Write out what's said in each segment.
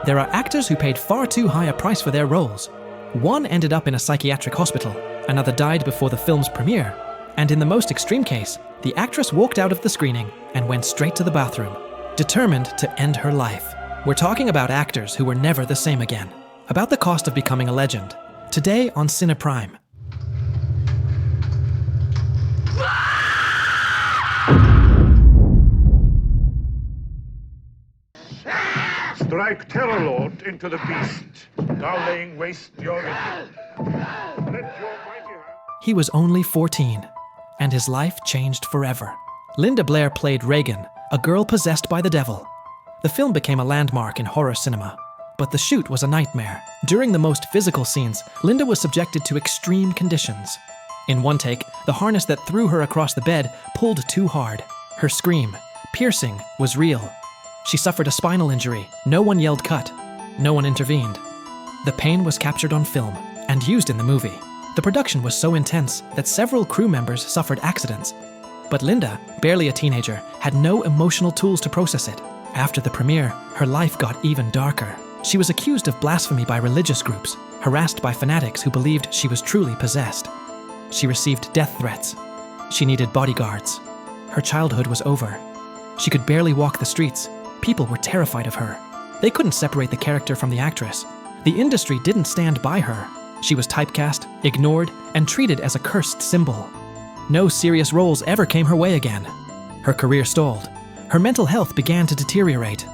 There are actors who paid far too high a price for their roles. One ended up in a psychiatric hospital, another died before the film's premiere, and in the most extreme case, the actress walked out of the screening and went straight to the bathroom, determined to end her life. We're talking about actors who were never the same again. About the cost of becoming a legend. Today on Cine Prime. Strike Terror Lord into the beast, now laying waste your Let your mighty hand... He was only 14, and his life changed forever. Linda Blair played Regan, a girl possessed by the devil. The film became a landmark in horror cinema, but the shoot was a nightmare. During the most physical scenes, Linda was subjected to extreme conditions. In one take, the harness that threw her across the bed pulled too hard. Her scream, piercing, was real. She suffered a spinal injury. No one yelled cut. No one intervened. The pain was captured on film and used in the movie. The production was so intense that several crew members suffered accidents. But Linda, barely a teenager, had no emotional tools to process it. After the premiere, her life got even darker. She was accused of blasphemy by religious groups, harassed by fanatics who believed she was truly possessed. She received death threats. She needed bodyguards. Her childhood was over. She could barely walk the streets. People were terrified of her. They couldn't separate the character from the actress. The industry didn't stand by her. She was typecast, ignored, and treated as a cursed symbol. No serious roles ever came her way again. Her career stalled. Her mental health began to deteriorate.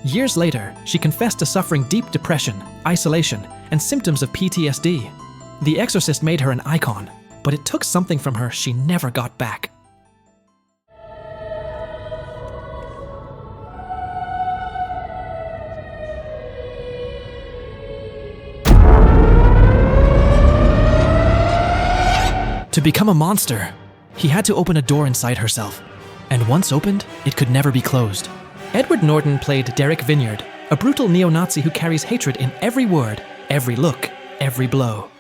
Years later, she confessed to suffering deep depression, isolation, and symptoms of PTSD. The Exorcist made her an icon, but it took something from her she never got back. To become a monster, he had to open a door inside herself. And once opened, it could never be closed. Edward Norton played Derek Vineyard, a brutal neo-Nazi who carries hatred in every word, every look, every blow.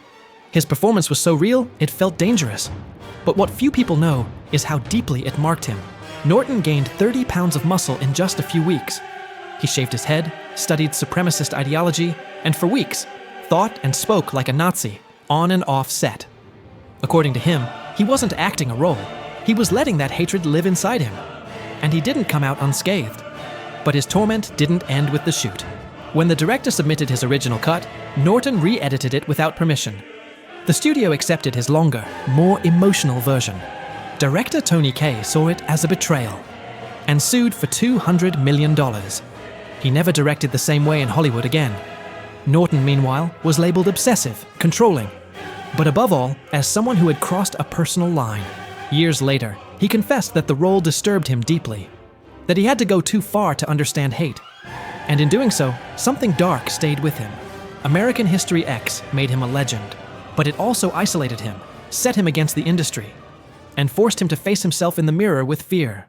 His performance was so real, it felt dangerous. But what few people know is how deeply it marked him. Norton gained 30 pounds of muscle in just a few weeks. He shaved his head, studied supremacist ideology, and for weeks, thought and spoke like a Nazi, on and off set. According to him, he wasn't acting a role. He was letting that hatred live inside him. And he didn't come out unscathed. But his torment didn't end with the shoot. When the director submitted his original cut, Norton re-edited it without permission. The studio accepted his longer, more emotional version. Director Tony Kaye saw it as a betrayal and sued for $200 million. He never directed the same way in Hollywood again. Norton, meanwhile, was labeled obsessive, controlling, but above all, as someone who had crossed a personal line. Years later, he confessed that the role disturbed him deeply, that he had to go too far to understand hate. And in doing so, something dark stayed with him. American History X made him a legend, but it also isolated him, set him against the industry, and forced him to face himself in the mirror with fear.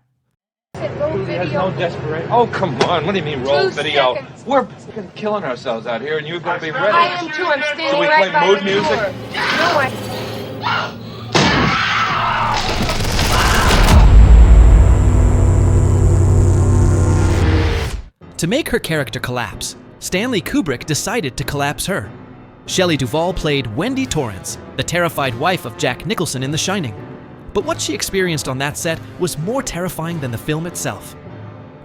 There's no desperation. Oh, come on. What do you mean roll video? Seconds. We're killing ourselves out here, and you're going to be ready. I am too. I'm standing right by the door. Should we play mood music? No, To make her character collapse, Stanley Kubrick decided to collapse her. Shelley Duvall played Wendy Torrance, the terrified wife of Jack Nicholson in The Shining. But what she experienced on that set was more terrifying than the film itself.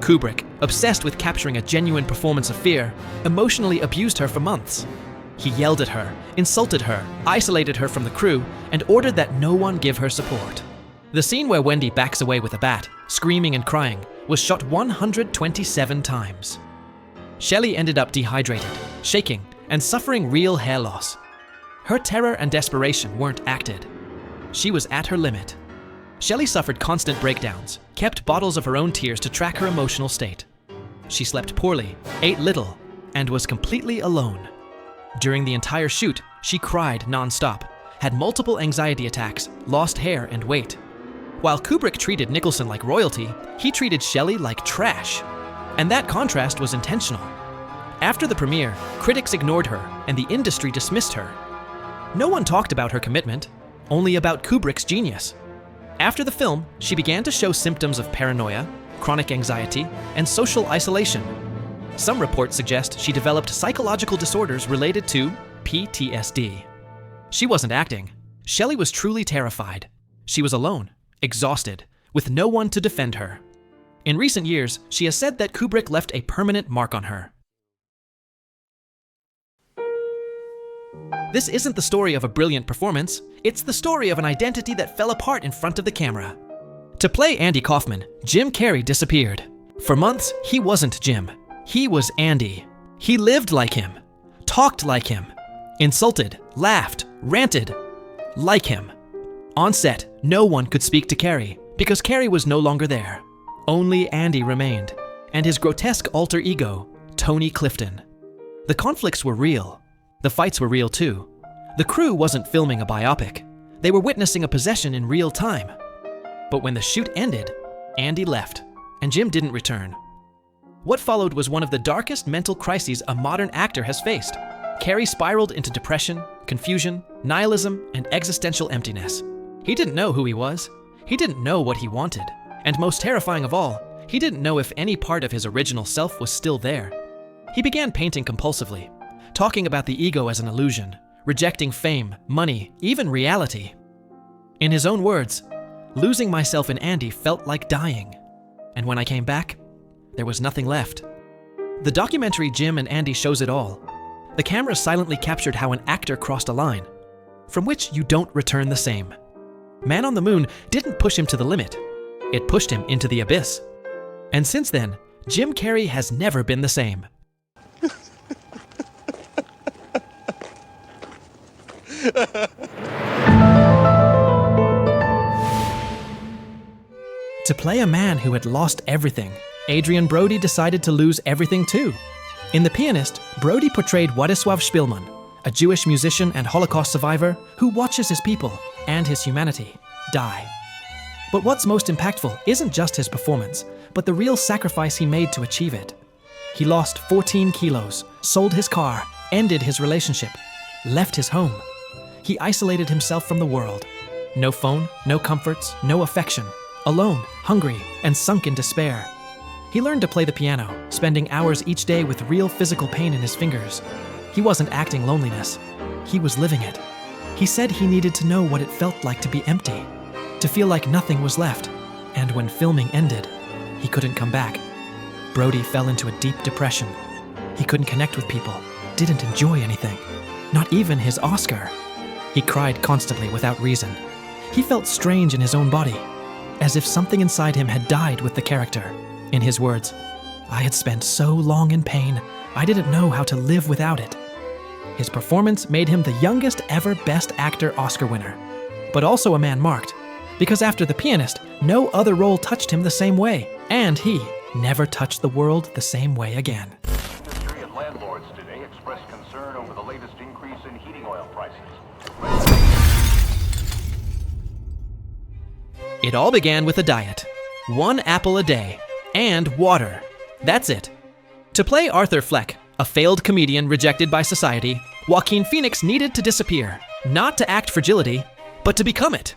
Kubrick, obsessed with capturing a genuine performance of fear, emotionally abused her for months. He yelled at her, insulted her, isolated her from the crew, and ordered that no one give her support. The scene where Wendy backs away with a bat, screaming and crying, was shot 127 times. Shelley ended up dehydrated, shaking, and suffering real hair loss. Her terror and desperation weren't acted. She was at her limit. Shelley suffered constant breakdowns, kept bottles of her own tears to track her emotional state. She slept poorly, ate little, and was completely alone. During the entire shoot, she cried non-stop, had multiple anxiety attacks, lost hair and weight. While Kubrick treated Nicholson like royalty, he treated Shelley like trash. And that contrast was intentional. After the premiere, critics ignored her and the industry dismissed her. No one talked about her commitment, only about Kubrick's genius. After the film, she began to show symptoms of paranoia, chronic anxiety, and social isolation. Some reports suggest she developed psychological disorders related to PTSD. She wasn't acting. Shelley was truly terrified. She was alone, exhausted, with no one to defend her. In recent years, she has said that Kubrick left a permanent mark on her. This isn't the story of a brilliant performance, it's the story of an identity that fell apart in front of the camera. To play Andy Kaufman, Jim Carrey disappeared. For months, he wasn't Jim. He was Andy. He lived like him, talked like him, insulted, laughed, ranted, like him. On set, no one could speak to Carrey because Carrey was no longer there. Only Andy remained, and his grotesque alter ego, Tony Clifton. The conflicts were real. The fights were real too. The crew wasn't filming a biopic. They were witnessing a possession in real time. But when the shoot ended, Andy left, and Jim didn't return. What followed was one of the darkest mental crises a modern actor has faced. Carrey spiraled into depression, confusion, nihilism, and existential emptiness. He didn't know who he was. He didn't know what he wanted. And most terrifying of all, he didn't know if any part of his original self was still there. He began painting compulsively, talking about the ego as an illusion, rejecting fame, money, even reality. In his own words, losing myself in Andy felt like dying. And when I came back, there was nothing left. The documentary Jim and Andy shows it all. The camera silently captured how an actor crossed a line, from which you don't return the same. Man on the Moon didn't push him to the limit. It pushed him into the abyss. And since then, Jim Carrey has never been the same. To play a man who had lost everything, Adrien Brody decided to lose everything too. In The Pianist, Brody portrayed Władysław Szpilman, a Jewish musician and Holocaust survivor who watches his people and his humanity die. But what's most impactful isn't just his performance, but the real sacrifice he made to achieve it. He lost 14 kilos, sold his car, ended his relationship, left his home. He isolated himself from the world. No phone, no comforts, no affection. Alone, hungry, and sunk in despair. He learned to play the piano, spending hours each day with real physical pain in his fingers. He wasn't acting loneliness. He was living it. He said he needed to know what it felt like to be empty, to feel like nothing was left. And when filming ended, he couldn't come back. Brody fell into a deep depression. He couldn't connect with people, didn't enjoy anything, not even his Oscar. He cried constantly without reason. He felt strange in his own body, as if something inside him had died with the character. In his words, "I had spent so long in pain, I didn't know how to live without it." His performance made him the youngest ever Best Actor Oscar winner, but also a man marked, because after The Pianist, no other role touched him the same way, and he never touched the world the same way again. Industry and landlords today expressed concern over the latest increase in heating oil prices. It all began with a diet. 1 apple a day. And water. That's it. To play Arthur Fleck, a failed comedian rejected by society, Joaquin Phoenix needed to disappear, not to act fragility, but to become it.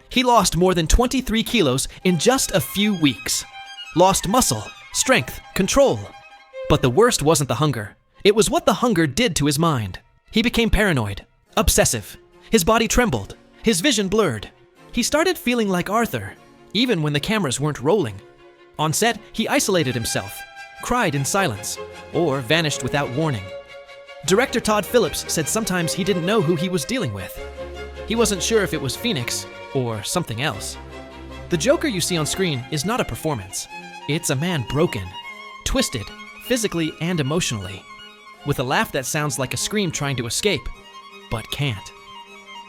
He lost more than 23 kilos in just a few weeks. Lost muscle, strength, control. But the worst wasn't the hunger. It was what the hunger did to his mind. He became paranoid, obsessive. His body trembled, his vision blurred. He started feeling like Arthur, even when the cameras weren't rolling. On set, he isolated himself, cried in silence, or vanished without warning. Director Todd Phillips said sometimes he didn't know who he was dealing with. He wasn't sure if it was Phoenix or something else. The Joker you see on screen is not a performance. It's a man broken, twisted, physically and emotionally, with a laugh that sounds like a scream trying to escape, but can't.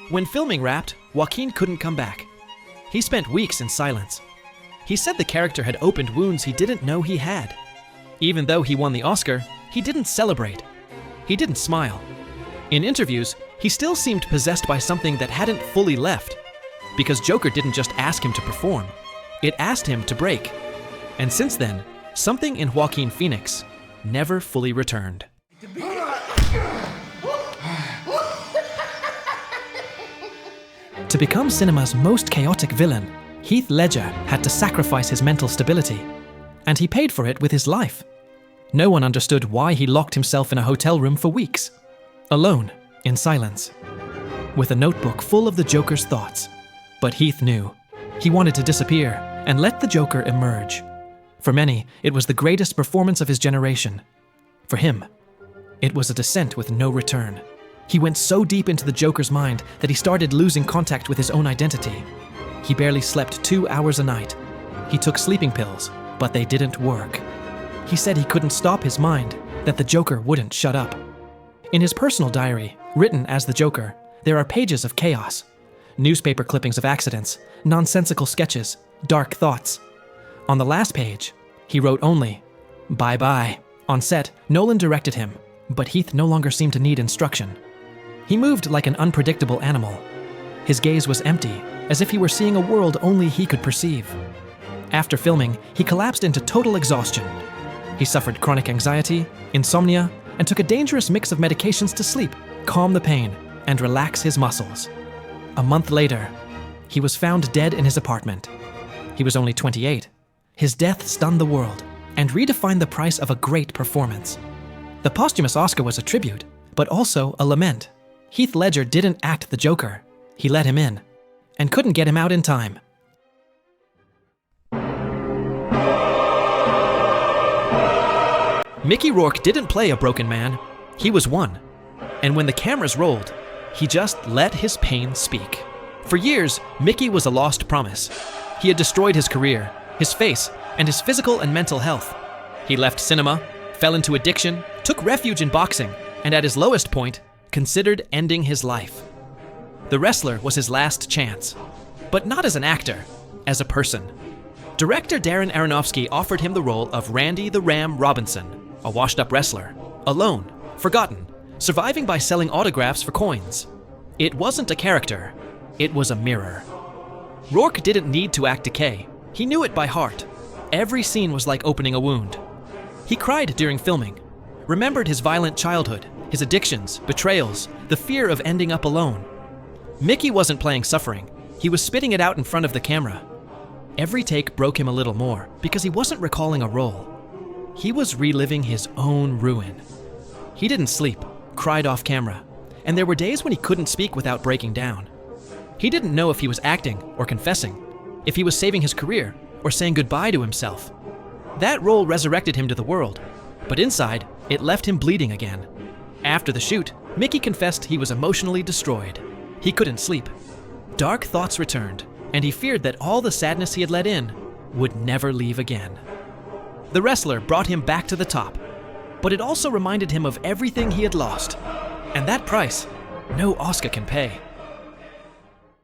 When filming wrapped, Joaquin couldn't come back. He spent weeks in silence. He said the character had opened wounds he didn't know he had. Even though he won the Oscar, he didn't celebrate. He didn't smile. In interviews, he still seemed possessed by something that hadn't fully left, because Joker didn't just ask him to perform. It asked him to break. And since then, something in Joaquin Phoenix never fully returned. To become cinema's most chaotic villain, Heath Ledger had to sacrifice his mental stability, and he paid for it with his life. No one understood why he locked himself in a hotel room for weeks, alone, in silence, with a notebook full of the Joker's thoughts. But Heath knew. He wanted to disappear and let the Joker emerge. For many, it was the greatest performance of his generation. For him, it was a descent with no return. He went so deep into the Joker's mind that he started losing contact with his own identity. He barely slept 2 hours a night. He took sleeping pills, but they didn't work. He said he couldn't stop his mind, that the Joker wouldn't shut up. In his personal diary, written as the Joker, there are pages of chaos. Newspaper clippings of accidents, nonsensical sketches, dark thoughts. On the last page, he wrote only, "Bye-bye." On set, Nolan directed him, but Heath no longer seemed to need instruction. He moved like an unpredictable animal. His gaze was empty, as if he were seeing a world only he could perceive. After filming, he collapsed into total exhaustion. He suffered chronic anxiety, insomnia, and took a dangerous mix of medications to sleep, calm the pain, and relax his muscles. A month later, he was found dead in his apartment. He was only 28. His death stunned the world and redefined the price of a great performance. The posthumous Oscar was a tribute, but also a lament. Heath Ledger didn't act the Joker. He let him in, and couldn't get him out in time. Mickey Rourke didn't play a broken man. He was one. And when the cameras rolled, he just let his pain speak. For years, Mickey was a lost promise. He had destroyed his career, his face, and his physical and mental health. He left cinema, fell into addiction, took refuge in boxing, and at his lowest point, considered ending his life. The Wrestler was his last chance, but not as an actor, as a person. Director Darren Aronofsky offered him the role of Randy the Ram Robinson, a washed-up wrestler, alone, forgotten, surviving by selling autographs for coins. It wasn't a character, it was a mirror. Rourke didn't need to act decay. He knew it by heart. Every scene was like opening a wound. He cried during filming, remembered his violent childhood, his addictions, betrayals, the fear of ending up alone. Mickey wasn't playing suffering. He was spitting it out in front of the camera. Every take broke him a little more because he wasn't recalling a role. He was reliving his own ruin. He didn't sleep, cried off camera, and there were days when he couldn't speak without breaking down. He didn't know if he was acting or confessing, if he was saving his career or saying goodbye to himself. That role resurrected him to the world, but inside, it left him bleeding again. After the shoot, Mickey confessed he was emotionally destroyed. He couldn't sleep. Dark thoughts returned, and he feared that all the sadness he had let in would never leave again. The Wrestler brought him back to the top, but it also reminded him of everything he had lost, and that price, no Oscar can pay.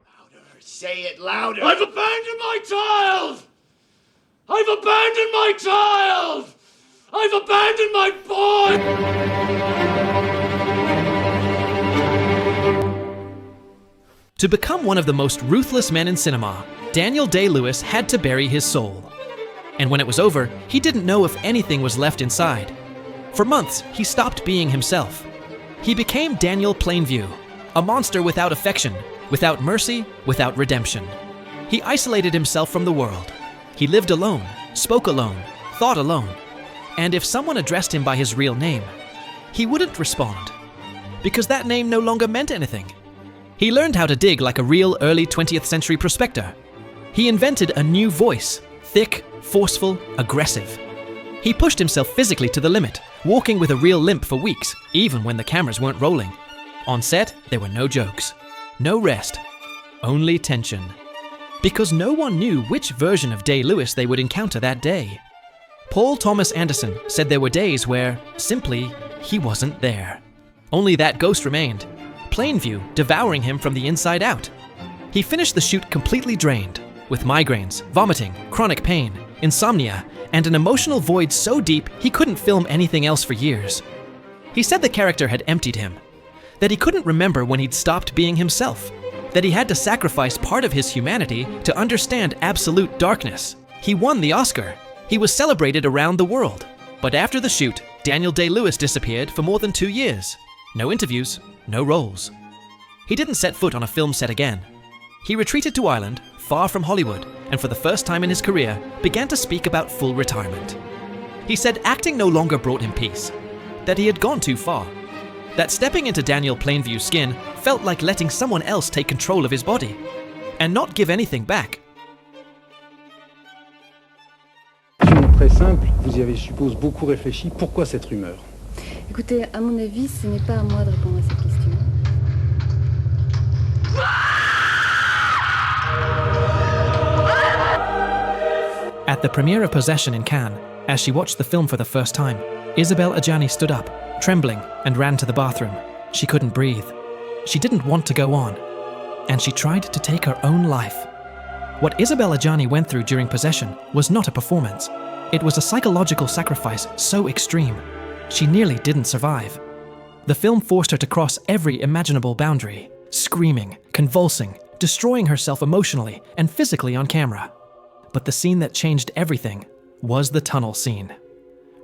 Louder, say it louder! I've abandoned my child! I've abandoned my child! I've abandoned my boy! To become one of the most ruthless men in cinema, Daniel Day-Lewis had to bury his soul. And when it was over, he didn't know if anything was left inside. For months, he stopped being himself. He became Daniel Plainview, a monster without affection, without mercy, without redemption. He isolated himself from the world. He lived alone, spoke alone, thought alone. And if someone addressed him by his real name, he wouldn't respond, because that name no longer meant anything. He learned how to dig like a real early 20th century prospector. He invented a new voice, thick, forceful, aggressive. He pushed himself physically to the limit, walking with a real limp for weeks, even when the cameras weren't rolling. On set, there were no jokes, no rest, only tension. Because no one knew which version of Day-Lewis they would encounter that day. Paul Thomas Anderson said there were days where, simply, he wasn't there. Only that ghost remained, Plainview devouring him from the inside out. He finished the shoot completely drained, with migraines, vomiting, chronic pain, insomnia, and an emotional void so deep he couldn't film anything else for years. He said the character had emptied him, that he couldn't remember when he'd stopped being himself, that he had to sacrifice part of his humanity to understand absolute darkness. He won the Oscar. He was celebrated around the world. But after the shoot, Daniel Day-Lewis disappeared for more than 2 years. No interviews, no roles. He didn't set foot on a film set again. He retreated to Ireland, far from Hollywood, and for the first time in his career, began to speak about full retirement. He said acting no longer brought him peace, that he had gone too far, that stepping into Daniel Plainview's skin felt like letting someone else take control of his body and not give anything back. Très simple, vous y avez, je suppose, beaucoup réfléchi. Pourquoi cette rumeur? Écoutez, à mon avis, ce n'est pas à moi de répondre à cette question. At the premiere of Possession in Cannes, as she watched the film for the first time, Isabelle Adjani stood up, trembling, and ran to the bathroom. She couldn't breathe. She didn't want to go on, and she tried to take her own life. What Isabelle Adjani went through during Possession was not a performance. It was a psychological sacrifice so extreme, she nearly didn't survive. The film forced her to cross every imaginable boundary, screaming, convulsing, destroying herself emotionally and physically on camera. But the scene that changed everything was the tunnel scene.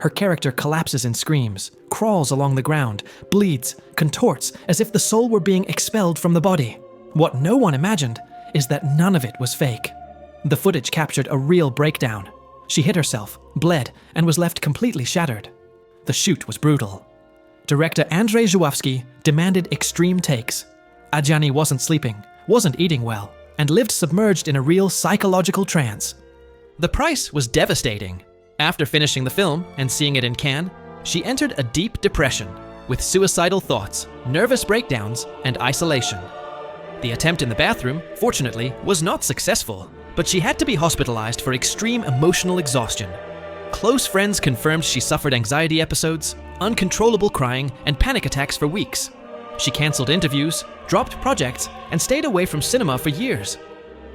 Her character collapses and screams, crawls along the ground, bleeds, contorts as if the soul were being expelled from the body. What no one imagined is that none of it was fake. The footage captured a real breakdown. She hit herself, bled, and was left completely shattered. The shoot was brutal. Director Andrzej Żuławski demanded extreme takes. Adjani wasn't sleeping, wasn't eating well, and lived submerged in a real psychological trance. The price was devastating. After finishing the film and seeing it in Cannes, she entered a deep depression with suicidal thoughts, nervous breakdowns, and isolation. The attempt in the bathroom, fortunately, was not successful, but she had to be hospitalized for extreme emotional exhaustion. Close friends confirmed she suffered anxiety episodes, uncontrollable crying, and panic attacks for weeks. She canceled interviews, dropped projects, and stayed away from cinema for years.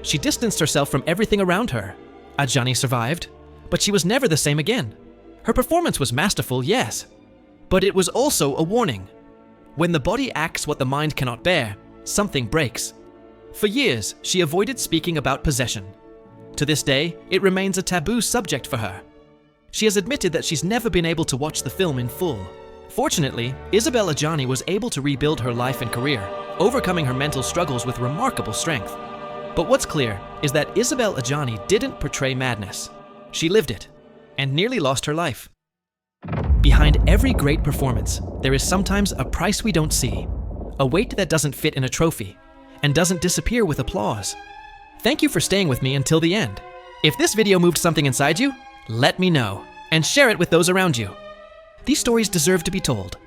She distanced herself from everything around her. Adjani survived, but she was never the same again. Her performance was masterful, yes, but it was also a warning. When the body acts what the mind cannot bear, something breaks. For years, she avoided speaking about possession. To this day, it remains a taboo subject for her. She has admitted that she's never been able to watch the film in full. Fortunately, Isabelle Adjani was able to rebuild her life and career, overcoming her mental struggles with remarkable strength. But what's clear is that Isabelle Adjani didn't portray madness. She lived it, and nearly lost her life. Behind every great performance, there is sometimes a price we don't see, a weight that doesn't fit in a trophy, and doesn't disappear with applause. Thank you for staying with me until the end. If this video moved something inside you, let me know, and share it with those around you. These stories deserve to be told.